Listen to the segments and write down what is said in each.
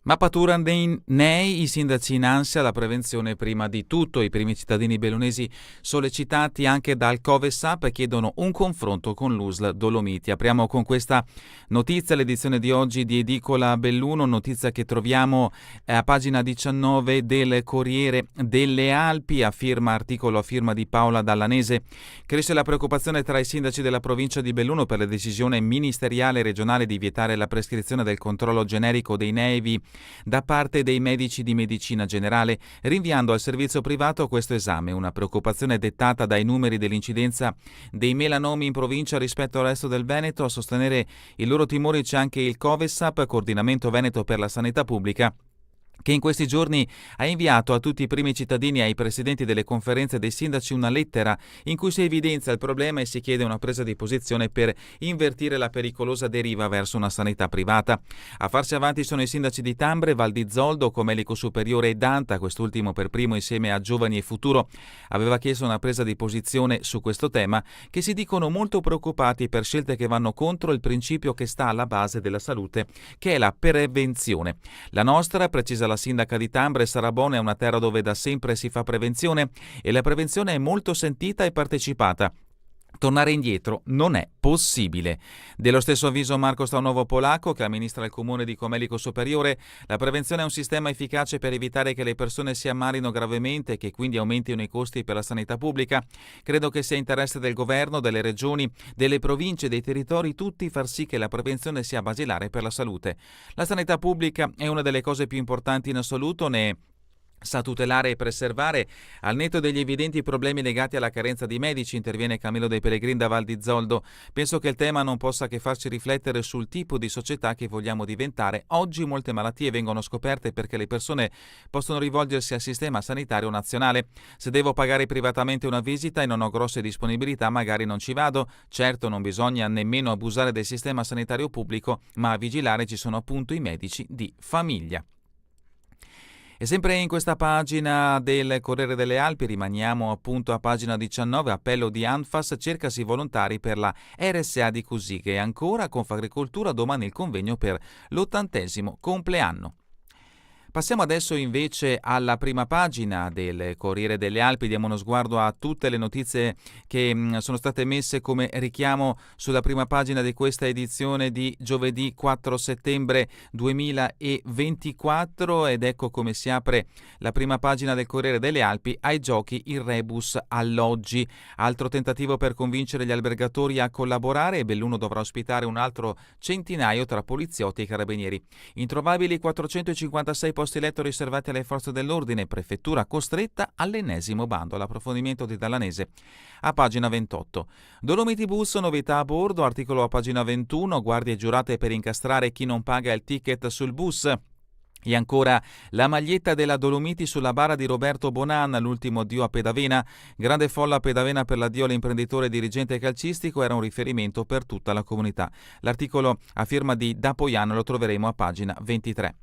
Mappatura nei i sindaci in ansia, la prevenzione prima di tutto. I primi cittadini bellunesi sollecitati anche dal Coves-Up chiedono un confronto con l'USL Dolomiti. Apriamo con questa notizia l'edizione di oggi di Edicola Belluno, notizia che troviamo a pagina 19 del Corriere delle Alpi, articolo a firma di Paola Dallanese. Cresce la preoccupazione tra i sindaci della provincia di Belluno per la decisione ministeriale regionale di vietare la prescrizione del controllo generico dei nevi da parte dei medici di medicina generale, rinviando al servizio privato questo esame. Una preoccupazione dettata dai numeri dell'incidenza dei melanomi in provincia rispetto al resto del Veneto. A sostenere i loro timori c'è anche il Coves-Up, Coordinamento Veneto per la Sanità Pubblica, che in questi giorni ha inviato a tutti i primi cittadini e ai presidenti delle conferenze dei sindaci una lettera in cui si evidenzia il problema e si chiede una presa di posizione per invertire la pericolosa deriva verso una sanità privata. A farsi avanti sono i sindaci di Tambre, Val di Zoldo, Comelico Superiore e Danta. Quest'ultimo per primo, insieme a Giovani e Futuro, aveva chiesto una presa di posizione su questo tema, che si dicono molto preoccupati per scelte che vanno contro il principio che sta alla base della salute, che è la prevenzione. La nostra, precisa la sindaca di Tambre, Sarabone, è una terra dove da sempre si fa prevenzione e la prevenzione è molto sentita e partecipata. Tornare indietro non è possibile. Dello stesso avviso Marco Staunovo Polacco, che amministra il comune di Comelico Superiore. La prevenzione è un sistema efficace per evitare che le persone si ammalino gravemente e che quindi aumentino i costi per la sanità pubblica. Credo che sia interesse del governo, delle regioni, delle province, dei territori, tutti far sì che la prevenzione sia basilare per la salute. La sanità pubblica è una delle cose più importanti in assoluto, ne sa tutelare e preservare, al netto degli evidenti problemi legati alla carenza di medici. Interviene Camillo De Pellegrin da Val di Zoldo. Penso che il tema non possa che farci riflettere sul tipo di società che vogliamo diventare. Oggi molte malattie vengono scoperte perché le persone possono rivolgersi al sistema sanitario nazionale. Se devo pagare privatamente una visita e non ho grosse disponibilità, magari non ci vado. Certo, non bisogna nemmeno abusare del sistema sanitario pubblico, ma a vigilare ci sono appunto i medici di famiglia. E sempre in questa pagina del Corriere delle Alpi rimaniamo appunto a pagina 19, appello di Anfas, cercasi volontari per la RSA di Cusighe, e ancora Confagricoltura, domani il convegno per l'80° compleanno. Passiamo adesso invece alla prima pagina del Corriere delle Alpi, diamo uno sguardo a tutte le notizie che sono state messe come richiamo sulla prima pagina di questa edizione di giovedì 4 settembre 2024 ed ecco come si apre la prima pagina del Corriere delle Alpi. Ai giochi il rebus alloggi, altro tentativo per convincere gli albergatori a collaborare, e Belluno dovrà ospitare un altro centinaio tra poliziotti e carabinieri. Introvabili 456 posti letto riservati alle forze dell'ordine, prefettura costretta all'ennesimo bando. L'approfondimento di Dallanese a pagina 28. Dolomiti Bus, novità a bordo, articolo a pagina 21, guardie giurate per incastrare chi non paga il ticket sul bus. E ancora la maglietta della Dolomiti sulla bara di Roberto Bonan, l'ultimo addio a Pedavena. Grande folla a Pedavena per l'addio all'imprenditore e dirigente calcistico, era un riferimento per tutta la comunità. L'articolo a firma di Dapoian lo troveremo a pagina 23.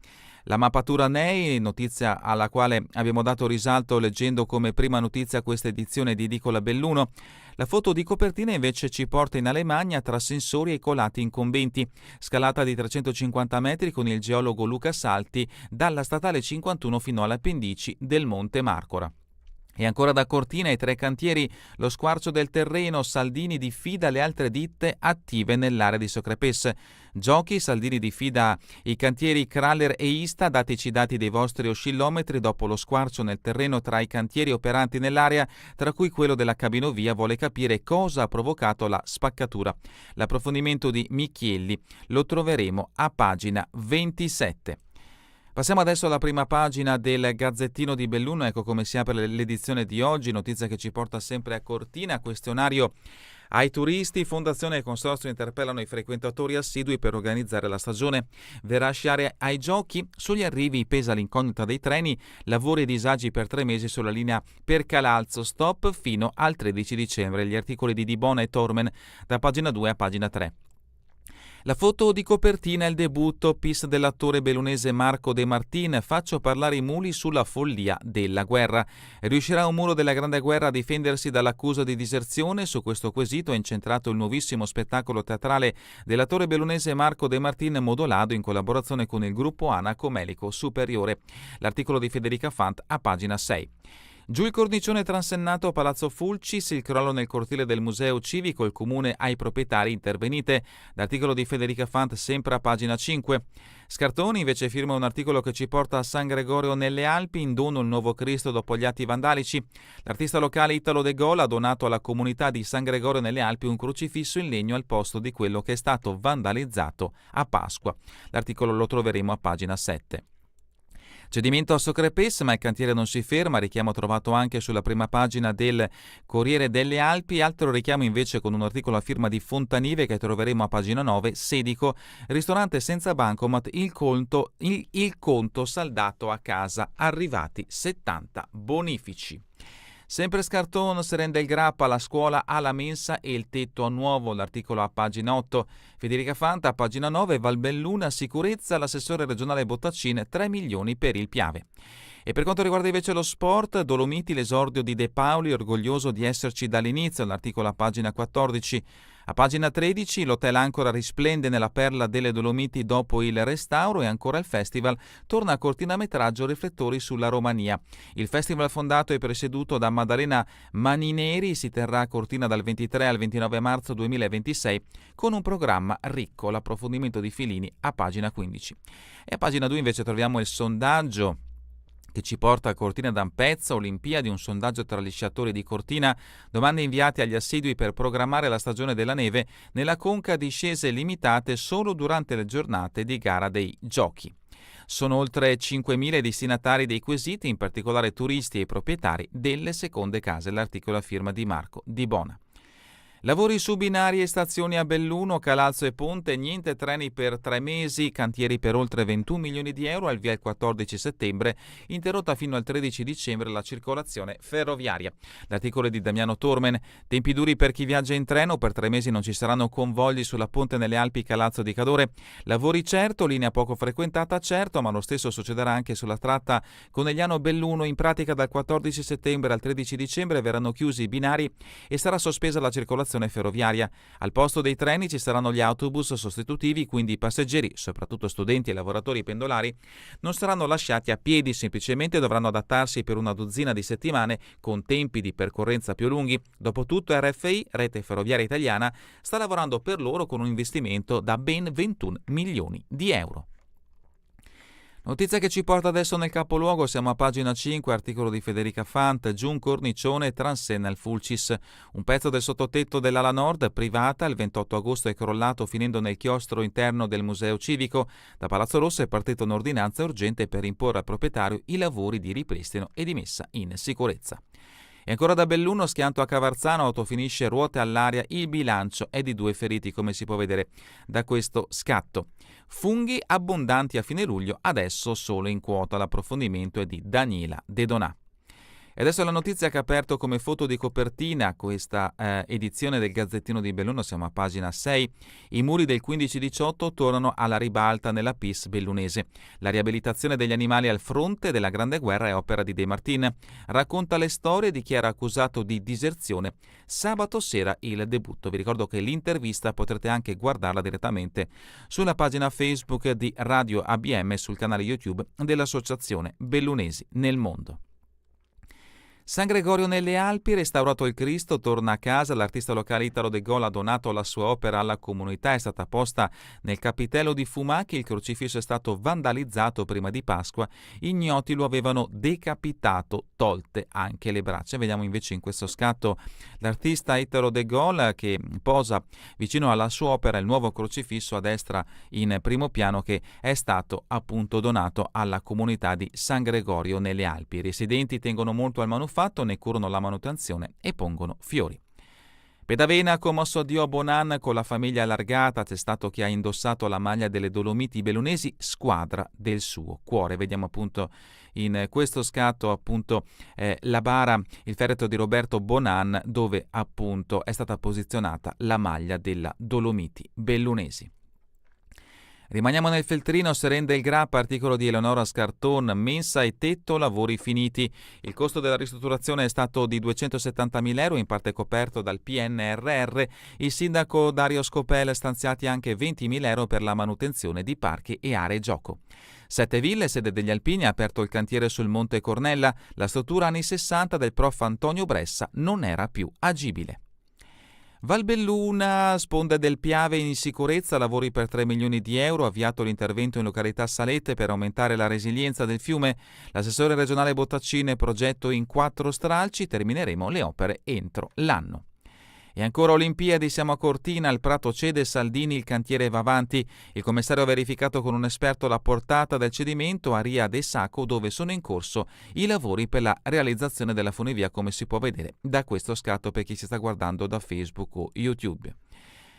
La mappatura NEI, notizia alla quale abbiamo dato risalto leggendo come prima notizia questa edizione di Edicola Belluno. La foto di copertina invece ci porta in Alemagna tra sensori e colati incombenti. Scalata di 350 metri con il geologo Luca Salti dalla statale 51 fino alle pendici del Monte Marcora. E ancora da Cortina ai 3 cantieri, lo squarcio del terreno, Saldini diffida le altre ditte attive nell'area di Socrepes. Giochi, Saldini diffida i cantieri Kraler e Ista, dateci i dati dei vostri oscillometri dopo lo squarcio nel terreno tra i cantieri operanti nell'area, tra cui quello della cabinovia. Vuole capire cosa ha provocato la spaccatura. L'approfondimento di Michielli lo troveremo a pagina 27. Passiamo adesso alla prima pagina del Gazzettino di Belluno, ecco come si apre l'edizione di oggi, notizia che ci porta sempre a Cortina, questionario ai turisti, Fondazione e Consorzio interpellano i frequentatori assidui per organizzare la stagione. Verrà a sciare ai giochi, sugli arrivi pesa l'incognita dei treni, lavori e disagi per 3 mesi sulla linea Percalalzo, stop fino al 13 dicembre, gli articoli di Dibona e Tormen da pagina 2 a pagina 3. La foto di copertina è il debutto PIS dell'attore bellunese Marco De Martin. Faccio parlare i muli sulla follia della guerra. Riuscirà un muro della Grande Guerra a difendersi dall'accusa di diserzione? Su questo quesito è incentrato il nuovissimo spettacolo teatrale dell'attore bellunese Marco De Martin, modulato in collaborazione con il gruppo Anaco Melico Superiore. L'articolo di Federica Fant a pagina 6. Giù il cornicione transennato a Palazzo Fulcis, il crollo nel cortile del Museo Civico, il comune ai proprietari intervenite. L'articolo di Federica Fant sempre a pagina 5. Scartoni invece firma un articolo che ci porta a San Gregorio nelle Alpi, in dono il nuovo Cristo dopo gli atti vandalici. L'artista locale Italo De Gol ha donato alla comunità di San Gregorio nelle Alpi un crocifisso in legno al posto di quello che è stato vandalizzato a Pasqua. L'articolo lo troveremo a pagina 7. Cedimento a Socrepes, ma il cantiere non si ferma, richiamo trovato anche sulla prima pagina del Corriere delle Alpi. Altro richiamo invece con un articolo a firma di Fontanive che troveremo a pagina 9, Sedico, ristorante senza bancomat, il conto saldato a casa, arrivati 70 bonifici. Sempre Scarton si rende il grappa, la scuola alla mensa e il tetto a nuovo, l'articolo a pagina 8. Federica Fanta a pagina 9, Valbelluna, sicurezza, l'assessore regionale Bottacin, 3 milioni per il Piave. E per quanto riguarda invece lo sport, Dolomiti, l'esordio di De Paoli, orgoglioso di esserci dall'inizio, l'articolo a pagina 14. A pagina 13 l'Hotel Ancora risplende nella perla delle Dolomiti dopo il restauro e ancora il festival torna a cortinametraggio Riflettori sulla Romania. Il festival fondato e presieduto da Maddalena Manineri si terrà a Cortina dal 23 al 29 marzo 2026 con un programma ricco, l'approfondimento di Filini a pagina 15. E a pagina 2 invece troviamo il sondaggio che ci porta a Cortina d'Ampezzo, Olimpiadi, un sondaggio tra gli sciatori di Cortina, domande inviate agli assidui per programmare la stagione della neve nella conca, discese limitate solo durante le giornate di gara dei giochi. Sono oltre 5.000 i destinatari dei quesiti, in particolare turisti e proprietari delle seconde case, l'articolo a firma di Marco Di Bona. Lavori su binari e stazioni a Belluno, Calalzo e Ponte, niente treni per 3 mesi, cantieri per oltre 21 milioni di euro, al via il 14 settembre, interrotta fino al 13 dicembre la circolazione ferroviaria. L'articolo è di Damiano Tormen, tempi duri per chi viaggia in treno, per 3 mesi non ci saranno convogli sulla ponte nelle Alpi Calalzo di Cadore, lavori certo, linea poco frequentata certo, ma lo stesso succederà anche sulla tratta Conegliano-Belluno, in pratica dal 14 settembre al 13 dicembre verranno chiusi i binari e sarà sospesa la circolazione ferroviaria. Al posto dei treni ci saranno gli autobus sostitutivi, quindi i passeggeri, soprattutto studenti e lavoratori pendolari, non saranno lasciati a piedi, semplicemente dovranno adattarsi per una dozzina di settimane con tempi di percorrenza più lunghi. Dopotutto RFI, Rete Ferroviaria Italiana, sta lavorando per loro con un investimento da ben 21 milioni di euro. Notizia che ci porta adesso nel capoluogo, siamo a pagina 5, articolo di Federica Fant, giù un cornicione transenna il Fulcis. Un pezzo del sottotetto dell'ala nord, privata, il 28 agosto è crollato finendo nel chiostro interno del Museo Civico. Da Palazzo Rosso è partita un'ordinanza urgente per imporre al proprietario i lavori di ripristino e di messa in sicurezza. E ancora da Belluno, schianto a Cavarzano, auto finisce, ruote all'aria, il bilancio è di 2 feriti, come si può vedere da questo scatto. Funghi abbondanti a fine luglio, adesso solo in quota. L'approfondimento è di Daniela De Donà. E adesso la notizia che ha aperto come foto di copertina questa edizione del Gazzettino di Belluno, siamo a pagina 6. I muri del 15-18 tornano alla ribalta nella PIS bellunese. La riabilitazione degli animali al fronte della Grande Guerra è opera di De Martin. Racconta le storie di chi era accusato di diserzione. Sabato sera il debutto. Vi ricordo che l'intervista potrete anche guardarla direttamente sulla pagina Facebook di Radio ABM e sul canale YouTube dell'Associazione Bellunesi nel Mondo. San Gregorio nelle Alpi, restaurato il Cristo, torna a casa. L'artista locale Italo De Gol ha donato la sua opera alla comunità, è stata posta nel capitello di Fumachi, il crocifisso è stato vandalizzato prima di Pasqua, ignoti lo avevano decapitato, tolte anche le braccia. Vediamo invece in questo scatto l'artista Italo De Gol che posa vicino alla sua opera, il nuovo crocifisso a destra in primo piano, che è stato appunto donato alla comunità di San Gregorio nelle Alpi. I residenti tengono molto al manufatto, ne curano la manutenzione e pongono fiori. Pedavena ha commosso addio a Bonan con la famiglia allargata, c'è stato chi ha indossato la maglia delle Dolomiti bellunesi, squadra del suo cuore. Vediamo appunto in questo scatto appunto la bara, il feretro di Roberto Bonan, dove appunto è stata posizionata la maglia della Dolomiti bellunesi. Rimaniamo nel Feltrino, se rende il Grappa, articolo di Eleonora Scarton, mensa e tetto, lavori finiti. Il costo della ristrutturazione è stato di 270.000 euro, in parte coperto dal PNRR. Il sindaco Dario Scopel stanziati anche 20.000 euro per la manutenzione di parchi e aree gioco. Sette Ville, sede degli Alpini, ha aperto il cantiere sul Monte Cornella. La struttura anni 60 del prof. Antonio Bressa non era più agibile. Valbelluna, sponde del Piave in sicurezza, lavori per 3 milioni di euro, avviato l'intervento in località Salette per aumentare la resilienza del fiume. L'assessore regionale Bottaccine, progetto in 4 stralci, termineremo le opere entro l'anno. E ancora Olimpiadi, siamo a Cortina, il Prato cede, Saldini, il cantiere va avanti. Il commissario ha verificato con un esperto la portata del cedimento a Ria de Sacco, dove sono in corso i lavori per la realizzazione della funivia, come si può vedere da questo scatto per chi si sta guardando da Facebook o YouTube.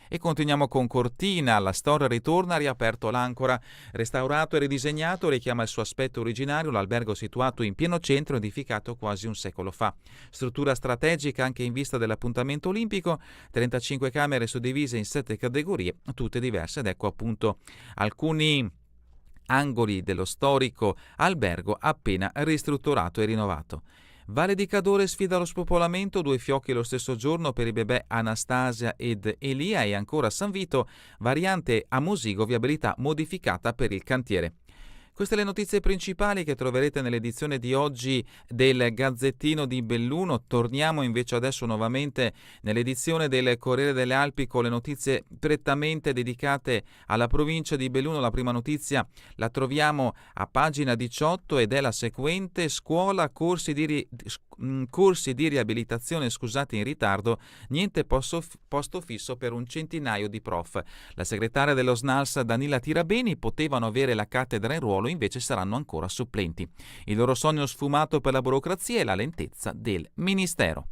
E continuiamo con Cortina, la storia ritorna, ha riaperto l'Ancora, restaurato e ridisegnato, richiama il suo aspetto originario, l'albergo situato in pieno centro, edificato quasi un secolo fa. Struttura strategica anche in vista dell'appuntamento olimpico, 35 camere suddivise in 7 categorie, tutte diverse, ed ecco appunto alcuni angoli dello storico albergo appena ristrutturato e rinnovato. Valle di Cadore sfida lo spopolamento, 2 fiocchi lo stesso giorno per i bebè Anastasia ed Elia, e ancora San Vito, variante a Mosigo, viabilità modificata per il cantiere. Queste le notizie principali che troverete nell'edizione di oggi del Gazzettino di Belluno. Torniamo invece adesso nuovamente nell'edizione del Corriere delle Alpi con le notizie prettamente dedicate alla provincia di Belluno. La prima notizia la troviamo a pagina 18 ed è la seguente: scuola, corsi di riabilitazione in ritardo, niente posto fisso per un centinaio di prof. La segretaria dello SNALS Danila Tirabeni: potevano avere la cattedra in ruolo, invece saranno ancora supplenti. Il loro sogno sfumato per la burocrazia e la lentezza del Ministero.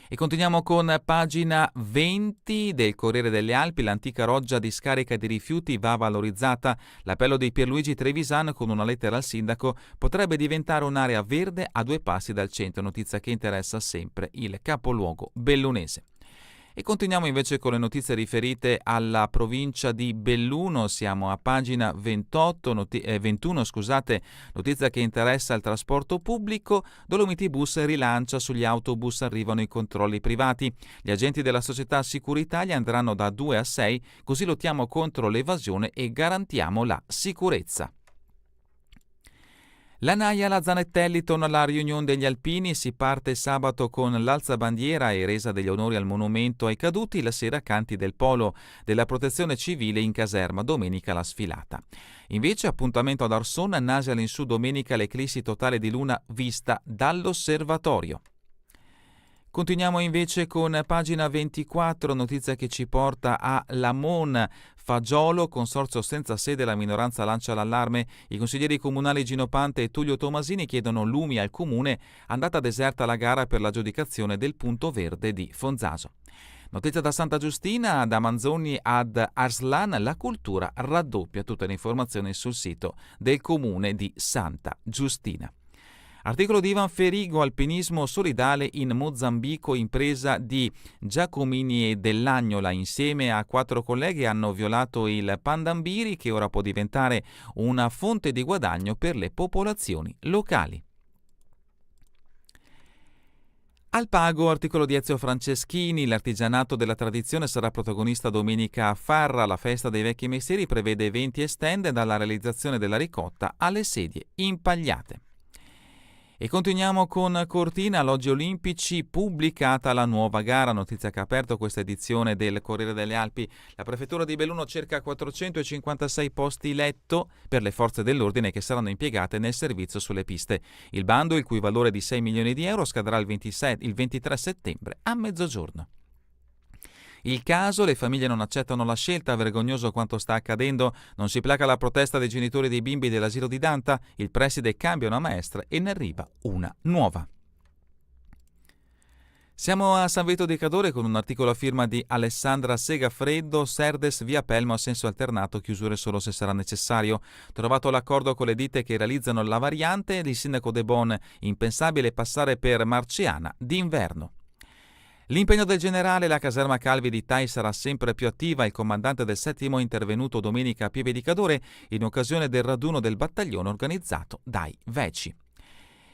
E continuiamo con pagina 20 del Corriere delle Alpi. L'antica roggia di scarica di rifiuti va valorizzata. L'appello di Pierluigi Trevisan con una lettera al sindaco: potrebbe diventare un'area verde a 2 passi dal centro, notizia che interessa sempre il capoluogo bellunese. E continuiamo invece con le notizie riferite alla provincia di Belluno. Siamo a pagina 21, notizia che interessa il trasporto pubblico. Dolomiti Bus rilancia: sugli autobus arrivano i controlli privati. Gli agenti della società Sicuritalia andranno da 2 a 6, così lottiamo contro l'evasione e garantiamo la sicurezza. La Naia, la Zanettelli torna alla riunione degli Alpini, si parte sabato con l'alzabandiera e resa degli onori al monumento ai caduti, la sera canti del polo della protezione civile in caserma, domenica la sfilata. Invece appuntamento ad Arson, Nasi all'insù domenica l'eclissi totale di luna vista dall'osservatorio. Continuiamo invece con pagina 24, notizia che ci porta a Lamon. Fagiolo, consorzio senza sede, la minoranza lancia l'allarme. I consiglieri comunali Gino Pante e Tullio Tomasini chiedono lumi al comune, andata deserta la gara per l'aggiudicazione del punto verde di Fonzaso. Notizia da Santa Giustina, da Manzoni ad Arslan, la cultura raddoppia. Tutte le informazioni sul sito del comune di Santa Giustina. Articolo di Ivan Ferigo, alpinismo solidale in Mozambico, impresa di Giacomini e Dell'Agnola insieme a 4 colleghi hanno violato il Pandambiri, che ora può diventare una fonte di guadagno per le popolazioni locali. Al Pago, articolo di Ezio Franceschini, l'artigianato della tradizione sarà protagonista domenica a Farra. La festa dei vecchi mestieri prevede eventi e stand, dalla realizzazione della ricotta alle sedie impagliate. E continuiamo con Cortina, alloggi olimpici, pubblicata la nuova gara, notizia che ha aperto questa edizione del Corriere delle Alpi. La prefettura di Belluno cerca 456 posti letto per le forze dell'ordine che saranno impiegate nel servizio sulle piste. Il bando, il cui valore è di 6 milioni di euro, scadrà il 23 settembre a mezzogiorno. Il caso: le famiglie non accettano la scelta, vergognoso quanto sta accadendo, non si placa la protesta dei genitori dei bimbi dell'asilo di Danta, il preside cambia una maestra e ne arriva una nuova. Siamo a San Vito di Cadore con un articolo a firma di Alessandra Segafreddo. Serdes via Pelmo a senso alternato, chiusure solo se sarà necessario. Trovato l'accordo con le ditte che realizzano la variante, il sindaco De Bon: impensabile passare per Marciana d'inverno. L'impegno del generale, la caserma Calvi di Tai sarà sempre più attiva. Il comandante del 7° è intervenuto domenica a Pieve di Cadore in occasione del raduno del battaglione organizzato dai Veci.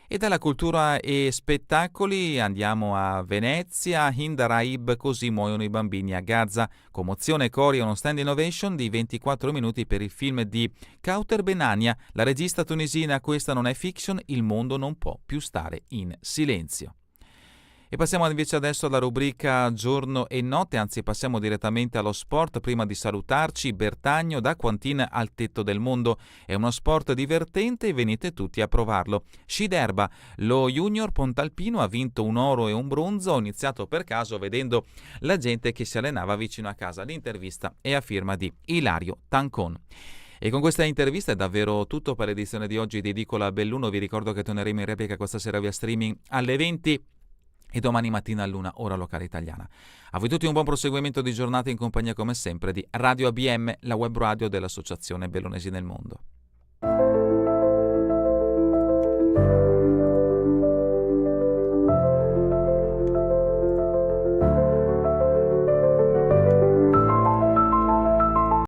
E dalla cultura e spettacoli andiamo a Venezia. Hind Raib, così muoiono i bambini a Gaza. Commozione, cori e uno stand innovation di 24 minuti per il film di Kauter Benania, la regista tunisina. Questa non è fiction, il mondo non può più stare in silenzio. E passiamo invece adesso alla rubrica Giorno e Notte, anzi passiamo direttamente allo sport. Prima di salutarci, Bertagno da Quantin al tetto del mondo. È uno sport divertente e venite tutti a provarlo. Sci d'erba, lo Junior Pontalpino ha vinto un oro e un bronzo. Ho iniziato per caso vedendo la gente che si allenava vicino a casa. L'intervista è a firma di Ilario Tancon. E con questa intervista è davvero tutto per l'edizione di oggi di Edicola Belluno. Vi ricordo che torneremo in replica questa sera via streaming alle 20 e domani mattina all'1 ora locale italiana. A voi tutti un buon proseguimento di giornata in compagnia come sempre di Radio ABM, la web radio dell'Associazione Bellunesi nel Mondo.